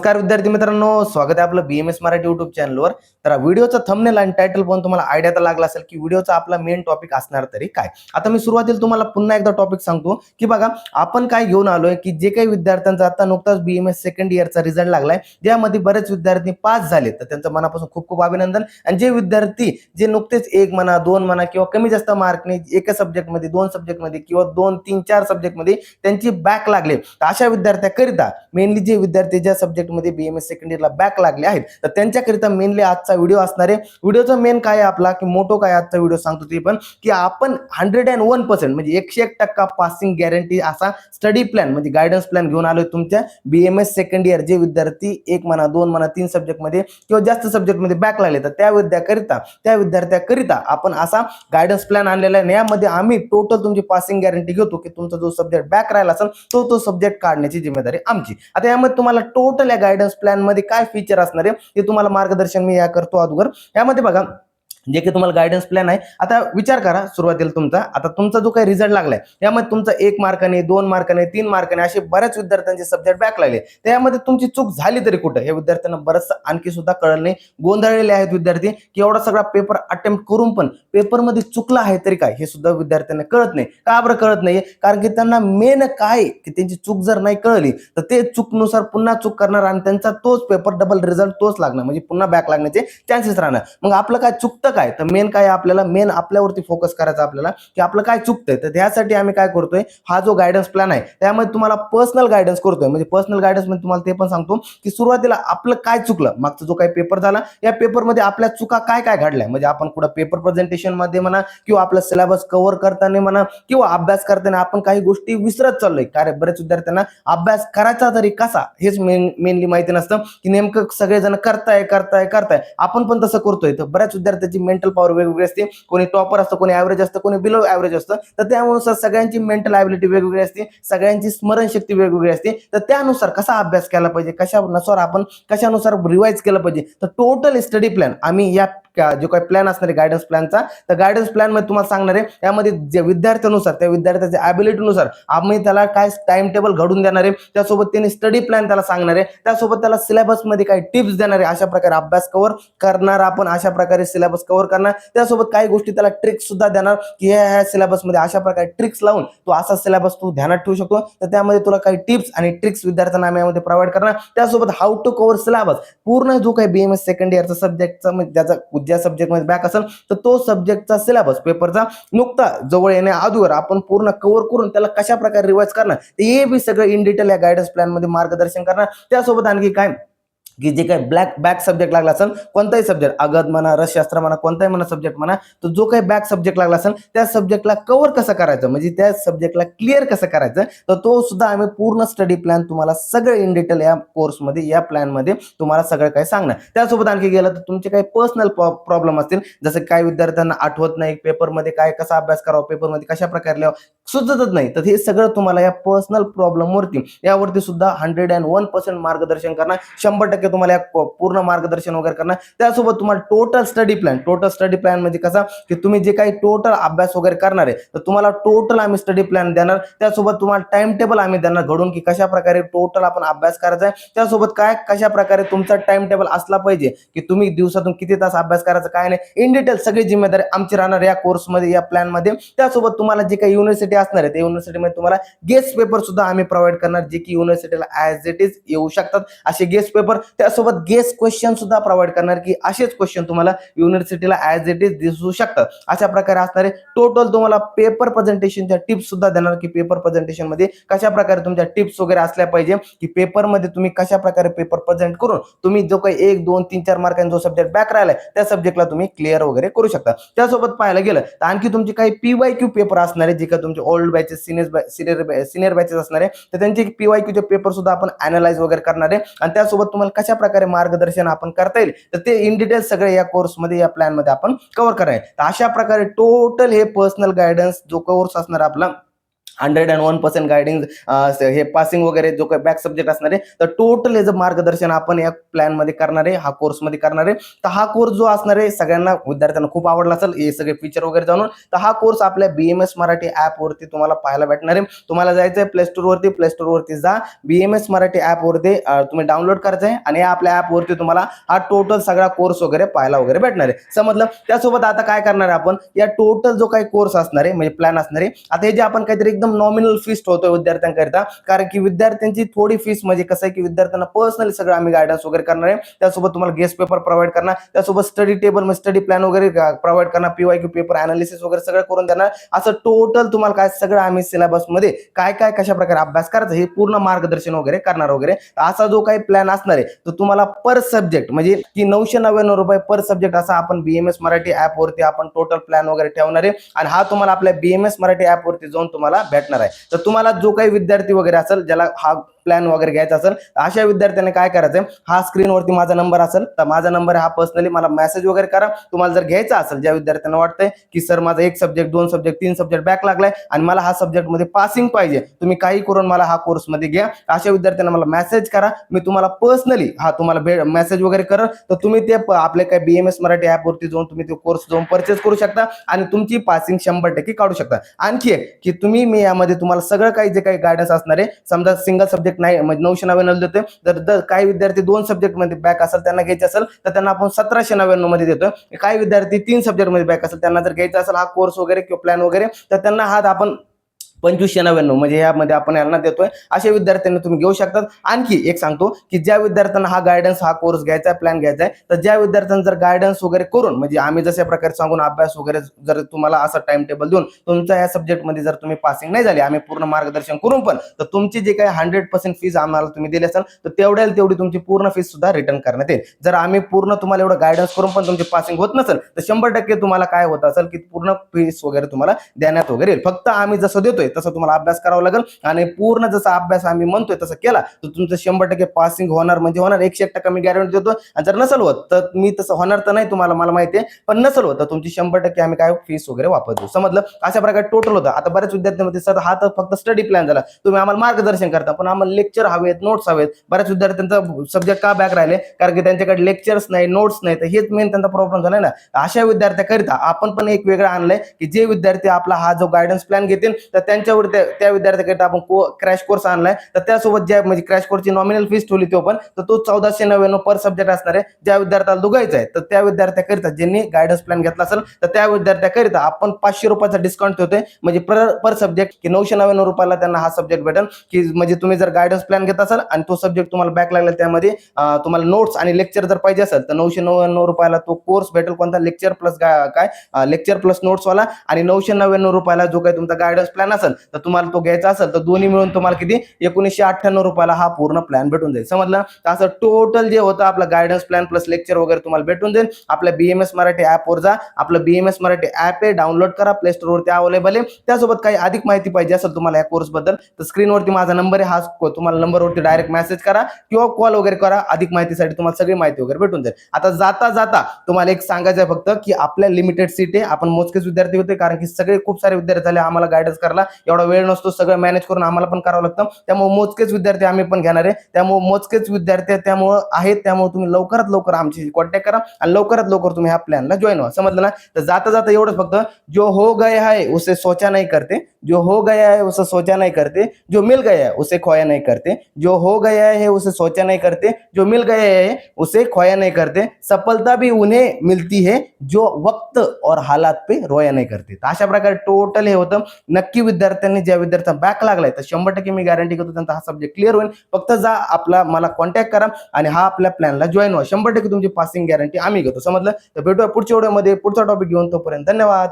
नमस्कार विद्यार्थी मित्रांनो, स्वागत आहे आपलं बीएमएस मराठी युट्यूब चॅनलवर। तर व्हिडिओचा थंबनेल आणि टायटल पाहून तुम्हाला आयडिया तर लागला असेल की व्हिडिओचा आपला मेन टॉपिक असणार तरी काय। आता मी सुरुवातीला तुम्हाला पुन्हा एकदा टॉपिक सांगतो की बघा आपण काय घेऊन आलोय की जे काही विद्यार्थ्यांचा आता नुकताच बीएमएस सेकंड इयरचा रिझल्ट लागलाय, ज्यामध्ये बरेच विद्यार्थी पास झाले, तर त्यांचं मनापासून खूप खूप अभिनंदन। आणि जे विद्यार्थी जे नुकतेच 1 म्हणा 2 म्हणा किंवा कमी जास्त मार्कने एका सब्जेक्टमध्ये 2 सब्जेक्टमध्ये किंवा 2 3 4 सब्जेक्टमध्ये त्यांची बॅक लागले, तर अशा विद्यार्थ्यांकरिता मेनली जे विद्यार्थी ज्या सब्जेक्टमध्ये बीएमएस सेकंड इयरला बॅक लागले आहेत, तर त्यांच्याकरिता मेनली आजचा व्हिडिओ असणार आहे। व्हिडिओचा मेन काय आहे आपला की मोटो काय आजचा व्हिडिओ सांगतो ते पण की आपण 101% म्हणजे 101% पासिंग गॅरंटी असा स्टडी प्लॅन म्हणजे गायडन्स प्लॅन घेऊन आलोय तुमच्या बीएमएस सेकंड इयर जे विद्यार्थी 1 म्हणा 2 म्हणा 3 सब्जेक्टमध्ये किंवा जास्त सब्जेक्टमध्ये बॅक लागले, तर त्या विद्यार्थ्याकरिता आपण असा गायडन्स प्लॅन आणलेला आहे। यामध्ये आम्ही टोटल तुमची पासिंग गॅरंटी घेतो की तुमचा जो सब्जेक्ट बॅक राहिला असेल तो सब्जेक्ट काढण्याची जिम्मेदारी आमची। आता यामध्ये तुम्हाला टोटल या गायडन्स प्लॅन मध्ये काय फीचर असणार आहे ते तुम्हाला मार्गदर्शन मी या करतो अगोदर। यामध्ये बघा जे की तुम्हाला गायडन्स प्लॅन आहे, आता विचार करा सुरुवातीला तुमचा जो काही रिझल्ट लागलाय यामध्ये तुमचा 1 मार्काने 2 मार्काने 3 मार्काने असे बऱ्याच विद्यार्थ्यांचे सब्जेक्ट बॅक लागले, त्यामध्ये तुमची चूक झाली तरी कुठे हे विद्यार्थ्यांना बरंच आणखी सुद्धा कळलं नाही। गोंधळलेले आहेत विद्यार्थी की एवढा सगळा पेपर अटेम्प्ट करून पण पेपरमध्ये चुकलं आहे तरी काय हे सुद्धा विद्यार्थ्यांना कळत नाही। का बरं कळत नाही? कारण की त्यांना मेन काय की त्यांची चूक जर नाही कळली तर ते चुकीनुसार पुन्हा चूक करणार आणि त्यांचा तोच पेपर डबल रिझल्ट तोच लागणार, म्हणजे पुन्हा बॅक लागण्याचे चान्सेस राहणार। मग आपलं काय चुकतं काय, तर मेन काय आपल्याला मेन आपल्यावरती फोकस करायचा आपल्याला की आपलं काय चुकतंय। तर त्यासाठी आम्ही काय करतोय, हा जो गायडन्स प्लॅन आहे त्यामध्ये तुम्हाला पर्सनल गायडन्स करतोय। म्हणजे पर्सनल गायडन्स मध्ये तुम्हाला ते पण सांगतो की सुरुवातीला आपलं काय चुकलं, मागचा जो काही पेपर झाला या पेपरमध्ये आपल्या चुका काय काय घडल्या, म्हणजे आपण कुठं पेपर प्रेझेंटेशन मध्ये म्हणा किंवा आपला सिलेबस कव्हर करताना म्हणा किंवा अभ्यास करताना आपण काही गोष्टी विसरत चाललोय। कारण बरेच विद्यार्थ्यांना अभ्यास करायचा तरी कसा हेच मेनली माहिती नसतं की नेमकं सगळेजण करताय आपण पण तसं करतोय। तर बऱ्याच विद्यार्थ्यांची मेंटल पॉवर वेगवेगळी असते, कोणी टॉपर असतं, कोणी ॲव्हरेज असतं, कोणी बिलो ॲव्हरेज असतं। तर त्यानुसार सगळ्यांची मेंटल ॲबिलिटी वेगवेगळी असते, सगळ्यांची स्मरणशक्ती वेगवेगळी असते। तर त्यानुसार कसा अभ्यास केला पाहिजे, कशानुसार रिवाइज केलं पाहिजे, तर टोटल स्टडी प्लॅन आम्ही या जो काही प्लॅन असणार आहे गायडन्स प्लॅनचा, तर गायडन्स प्लॅन मध्ये तुम्हाला सांगणार आहे यामध्ये जे विद्यार्थ्यानुसार त्या विद्यार्थ्याच्या ॲबिलिटीनुसार आम्ही त्याला काय टाइम टेबल घडून देणार आहे, त्यासोबत त्यांनी स्टडी प्लॅन त्याला सांगणार आहे, त्यासोबत त्याला सिलेबस मध्ये काही टिप्स देणार आहे, अशा प्रकारे अभ्यास कव्हर करणार आपण, अशा प्रकारे सिलेबस कव्हर करणार, त्यासोबत काही गोष्टी त्याला ट्रिक्स सुद्धा देणार की ह्या सिलेबस मध्ये अशा प्रकारे ट्रिक्स लावून तू असा सिलेबस तू ध्यानात ठेवू शकतो। तर त्यामध्ये तुला काही टिप्स आणि ट्रिक्स विद्यार्थ्यांना आम्ही यामध्ये प्रोव्हाइड करणार। त्यासोबत हाऊ टू कव्हर सिलेबस पूर्ण जो काही बीएमएस सेकंड इयरचा सब्जेक्टचा म्हणजे ज्या सब्जेक्टमध्ये बॅक असेल तर तो सब्जेक्टचा सिलेबस पेपरचा नुकता जवळ येण्या अगोदर आपण पूर्ण कव्हर करून त्याला कशा प्रकारे रिवाइज करणार ते बी सगळं इन डिटेल या गायडन्स प्लॅन मध्ये मार्गदर्शन करणार। त्यासोबत आणखी काय की जे काही बॅक सब्जेक्ट लागला असेल, कोणताही सब्जेक्ट अगद म्हणा रसशास्त्र म्हणा कोणताही म्हणा सब्जेक्ट म्हणा, तर जो काही बॅक सब्जेक्ट लागला असेल त्या सब्जेक्टला कव्हर कसं करायचं, म्हणजे त्या सब्जेक्टला क्लिअर कसं करायचं, तर तो सुद्धा आम्ही पूर्ण स्टडी प्लॅन तुम्हाला सगळं इन डिटेल या कोर्समध्ये या प्लॅन मध्ये तुम्हाला सगळं काही सांगणार। त्यासोबत आणखी गेलं तर तुमचे काही पर्सनल प्रॉब्लेम असतील, जसं काही विद्यार्थ्यांना आठवत नाही पेपरमध्ये काय कसा अभ्यास करावा, पेपरमध्ये कशा प्रकारे लिहावं सुचतच नाही, तर हे सगळं तुम्हाला या पर्सनल प्रॉब्लेम वरती यावरती सुद्धा 101% मार्गदर्शन करणार। 100% तुम्हाला पूर्ण मार्गदर्शन वगैरे करणार। त्यासोबत तुम्हाला टोटल स्टडी प्लॅन म्हणजे कसा की तुम्ही जे काही टोटल अभ्यास वगैरे करणार आहे तर तुम्हाला टोटल आम्ही स्टडी प्लॅन देणार। त्यासोबत तुम्हाला टाइम टेबल आम्ही देणार घडून की कशा प्रकारे टोटल आपण अभ्यास करायचा आहे, त्यासोबत काय कशा प्रकारे तुमचा टाइम टेबल असला पाहिजे की तुम्ही दिवसातून किती तास अभ्यास करायचा काय नाही, इन डिटेल सगळी जिम्मेदारी आमची राहणार या कोर्समध्ये या प्लॅन मध्ये। त्यासोबत तुम्हाला जे काही युनिव्हर्सिटी असणार आहे त्या युनिव्हर्सिटीमध्ये तुम्हाला गेस्ट पेपर सुद्धा आम्ही प्रोव्हाइड करणार, जे की युनिव्हर्सिटीला ॲज इट इज येऊ शकतात असे गेस्ट पेपर। त्यासोबत गेस्ट क्वेश्चन सुद्धा प्रोव्हाइड करणार की असेच क्वेश्चन तुम्हाला युनिव्हर्सिटीला ॲज इट इज दिसू शकतात, अशा प्रकारे असणारे। टोटल तुम्हाला पेपर प्रेझेंटेशनच्या टिप्स सुद्धा देणार की पेपर प्रेझेंटेशन मध्ये कशा प्रकारे तुमच्या टिप्स वगैरे असल्या पाहिजे की पेपर मध्ये तुम्ही कशा प्रकारे पेपर प्रेझेंट करून तुम्ही जो काही 1 2 3 4 मार्कांचा जो सब्जेक्ट बॅक राहिलाय त्या सब्जेक्टला तुम्ही क्लिअर वगैरे करू शकता। त्यासोबत पाहायला गेलं तर आणखी तुमची काही पीवायक्यू पेपर असणार आहे, जे काही तुमचे ओल्ड बॅचेस सिनियर बॅचेस असणार आहे, तर त्यांचे पीवायक्यूचे पेपर सुद्धा आपण अॅनालाइज वगैरे करणार आहे। आणि त्यासोबत तुम्हाला कशा प्रकारे मार्गदर्शन आपण करता येईल तर ते इन डिटेल सगळे या कोर्समध्ये या प्लॅन मध्ये आपण कव्हर करणार आहे। तर अशा प्रकारे टोटल हे पर्सनल गायडन्स जो कोर्स असणार आपला 101% गायडिंग हे पासिंग वगैरे जो काही बॅक सब्जेक्ट असणार आहे, तर टोटल याचं मार्गदर्शन आपण या प्लॅन मध्ये करणार आहे, हा कोर्स मध्ये करणार आहे. तर हा कोर्स जो असणार आहे सगळ्यांना विद्यार्थ्यांना खूप आवडला असेल हे सगळे फीचर वगैरे जाणून. तर हा कोर्स आपल्या BMS मराठी ऍप वरती तुम्हाला पाहायला भेटणार आहे. तुम्हाला जायचं आहे प्ले स्टोर वरती जा, BMS मराठी ऍप वरती तुम्ही डाउनलोड करायचं आहे आणि आपल्या ऍप वरती तुम्हाला हा टोटल सगळा कोर्स वगैरे पाहायला वगैरे भेटणार आहे. समजलं? त्यासोबत आता काय करणार आहे आपण, या टोटल जो काही कोर्स असणार आहे म्हणजे प्लॅन असणार आहे, आता हे जे आपण काहीतरी एकदम नॉमिनल फीस ठेवतोय विद्यार्थ्यांकरिता, कारण की विद्यार्थ्यांची थोडी फीस म्हणजे कसं आहे की विद्यार्थ्यांना पर्सनली सगळं आम्ही गायडन्स वगैरे करणार आहे. त्यासोबत तुम्हाला गेस्ट पेपर प्रोव्हाइड करणार, त्यासोबत स्टडी टेबल म्हणजे स्टडी प्लॅन वगैरे प्रोव्हाइड करणार, PYQ पेपर अनालिसिस वगैरे सगळं करून देणार. असं टोटल तुम्हाला काय सगळं आम्ही सिलेबस मध्ये काय काय कशा प्रकारे अभ्यास करायचा हे पूर्ण मार्गदर्शन वगैरे करणार वगैरे. असा जो काही प्लॅन असणार आहे तो तुम्हाला पर सब्जेक्ट म्हणजे की 999 रुपये पर सब्जेक्ट असा आपण BMS मराठी ऍप वरती आपण टोटल प्लॅन वगैरे ठेवणार आहे. आणि हा तुम्हाला आपल्या BMS मराठी ऍप वरती जाऊन तुम्हाला भेटणार आहे. तर तुम्हाला जो काही विद्यार्थी वगैरे असेल ज्याला हा प्लॅन वगैरे घ्यायचा असेल अशा विद्यार्थ्यांनी काय करायचं, हा स्क्रीनवरती माझा नंबर असेल तर माझा नंबर हा पर्सनली मला मेसेज वगैरे करा. तुम्हाला जर घ्यायचा असेल, ज्या विद्यार्थ्यांना वाटतंय की सर माझा 1 सब्जेक्ट 2 सब्जेक्ट 3 सब्जेक्ट बॅक लागलाय आणि मला हा सब्जेक्ट मध्ये पासिंग पाहिजे, तुम्ही काही करून मला हा कोर्स मध्ये घ्या, अशा विद्यार्थ्यांना मला मेसेज करा. मी तुम्हाला पर्सनली हा तुम्हाला मेसेज वगैरे करा. तर तुम्ही ते आपले काय BMS मराठी ऍप वरती जाऊन तुम्ही ते कोर्स जाऊन परचेस करू शकता आणि तुमची पासिंग 100% काढू शकता. आणखी एक की तुम्ही मी यामध्ये तुम्हाला सगळं काही जे काही गायडन्स असणार आहे, समजा सिंगल सब्जेक्ट नाही म्हणजे 999 देतोय, तर काही विद्यार्थी 2 सब्जेक्ट मध्ये बॅक असेल त्यांना घ्यायचे असेल तर त्यांना आपण 1799 मध्ये देतोय. काही विद्यार्थी 3 सब्जेक्ट मध्ये बॅक असेल त्यांना जर घ्यायचा असेल हा कोर्स वगैरे किंवा प्लॅन वगैरे, तर त्यांना हा आपण 2599 म्हणजे यामध्ये आपण यांना देतोय. अशा विद्यार्थ्यांना तुम्ही घेऊ शकतात. आणखी एक सांगतो की ज्या विद्यार्थ्यांना हा गायडन्स हा कोर्स घ्यायचा आहे, प्लॅन घ्यायचा आहे, तर ज्या विद्यार्थ्यांना जर गायडन्स वगैरे करून म्हणजे आम्ही जशा प्रकारे सांगून अभ्यास वगैरे जर तुम्हाला असं टाइम टेबल देऊन तुमच्या या सब्जेक्टमध्ये जर तुम्ही पासिंग नाही झाली आम्ही पूर्ण मार्गदर्शन करून पण, तर तुमची जे काही 100% फीस आम्हाला तुम्ही दिली असेल तर तेवढी तुमची पूर्ण फीस सुद्धा रिटर्न करण्यात येईल. जर आम्ही पूर्ण तुम्हाला एवढं गायडन्स करून पण तुमची पासिंग होत नसेल तर 100% तुम्हाला काय होत असेल की पूर्ण फीस वगैरे तुम्हाला देण्यात वगैरे येईल. फक्त आम्ही जसं देतोय तसं तुम्हाला अभ्यास करावा लागेल आणि पूर्ण जसा अभ्यास आम्ही म्हणतोय तसं केला तर तुमचं 100% पासिंग होणार म्हणजे होणार. 101% मी गॅरंटी देतो. आणि जर नसेल होत तर मी तसं होणार तर नाही तुम्हाला मला माहिती आहे, पण नसेल होत तर तुमची 100% आम्ही काय फीस वगैरे वापस देऊ. समजलं? अशा प्रकारे टोटल होतं. आता बऱ्याच विद्यार्थ्यांमध्ये सर हा तर फक्त स्टडी प्लॅन झाला, तुम्ही आम्हाला मार्गदर्शन करता पण आम्हाला लेक्चर हवेत, नोट्स हवेत. बऱ्याच विद्यार्थ्यांचा सब्जेक्ट का बॅक राहिले, कारण की त्यांच्याकडे लेक्चर्स नाही, नोट्स नाही. तर हेच मेन त्यांचा प्रॉब्लेम झालाय ना. अशा विद्यार्थ्याकरिता आपण पण एक वेगळं आणलंय की जे विद्यार्थी आपला हा जो गायडन्स प्लॅन घेतील तर त्यांच्यावर त्या विद्यार्थ्याकरिता आपण क्रॅश कोर्स आणलाय. तर त्यासोबत ज्या म्हणजे क्रॅश कोर्सची नॉमिनल फीस ठेवली तो पण, तर तो 1499 पर सब्जेक्ट असणार आहे. ज्या विद्यार्थ्याला दुगायचं आहे तर त्या विद्यार्थ्याकरिता ज्यांनी गायडन्स प्लॅन घेतला असेल तर त्या विद्यार्थ्याकरिता आपण 500 रुपयाचा डिस्काउंट ठेवतोय. म्हणजे पर सब्जेक्ट की 999 रुपयाला त्यांना हा सब्जेक्ट भेटेल. की म्हणजे तुम्ही जर गायडन्स प्लॅन घेत असाल आणि तो सब्जेक्ट तुम्हाला बॅक लागला त्यामध्ये तुम्हाला नोट्स आणि लेक्चर जर पाहिजे असेल तर 999 रुपयाला तो कोर्स भेटेल. कोणता? लेक्चर प्लस काय लेक्चर प्लस नोट्स वाला. आणि 999 रुपयाला जो काही तुमचा गायडन्स प्लॅन असेल तर तुम्हाला तो घ्यायचा असेल तर दोन्ही मिळून तुम्हाला किती 1998 रुपयाला हा पूर्ण प्लॅन भेटून जाईल. समजलं? तर असं टोटल जे होतं आपलं गायडन्स प्लॅन प्लस लेक्चर वगैरे तुम्हाला भेटून जाईल. आपल्या BMS मराठी ऍप वर जा, आपलं BMS मराठी ऍप आहे डाउनलोड करा, प्ले स्टोर वरती अवेलेबल आहे. त्यासोबत काही अधिक माहिती पाहिजे असेल तुम्हाला या कोर्स बद्दल तर स्क्रीनवरती माझा नंबर आहे, हा तुम्हाला नंबरवरती डायरेक्ट मेसेज करा किंवा कॉल वगैरे करा. अधिक माहितीसाठी तुम्हाला सगळी माहिती वगैरे भेटून जाईल. आता जाता जाता तुम्हाला एक सांगायचं आहे फक्त की आपल्या लिमिटेड सीट आहे, आपण मोजकेच विद्यार्थी होते कारण की सगळे खूप सारे विद्यार्थी झाले. आम्हाला गायडन्स करायला एवढा वेळ नसतो, सगळं मॅनेज करून आम्हाला पण करावं लागतं. त्यामुळे मोजकेच विद्यार्थी आम्ही पण घेणार आहे. त्यामुळे मोजकेच विद्यार्थी त्यामुळे आहेत, त्यामुळे तुम्ही लवकरात लवकर आमची कॉन्टॅक्ट करा आणि लवकरात लवकर तुम्ही ह्या प्लॅनला जॉईन व्हा. समजलं ना? तर जाता जाता एवढंच फक्त, जो हो गया है उसे सोचा नहीं करते, जो हो गया है उसे सोचा नहीं करते, जो मिल गया है उसे खोया नहीं करते, जो हो गया है उसे सोचा नहीं करते, जो मिल गया है उसे खोया नहीं करते, सफलता भी उन्हें मिलती है जो वक्त और हालात पे रोया नहीं करते. तर अशा प्रकारे टोटल हे होतं. नक्की विद्यार्थ्यांनी ज्या विद्यार्थ्यांना बॅक लागलाय तर 100% मी गॅरंटी करतो त्यांचा हा सब्जेक्ट क्लिअर होईल. फक्त जा आपला मला कॉन्टॅक्ट करा आणि हा आपल्या प्लॅनला जॉईन व्हा. 100% तुमची पासिंग गॅरंटी आम्ही घेतो. समजलं? तर भेटूया पुढच्या व्हिडिओमध्ये पुढचा टॉपिक घेऊन. तोपर्यंत धन्यवाद.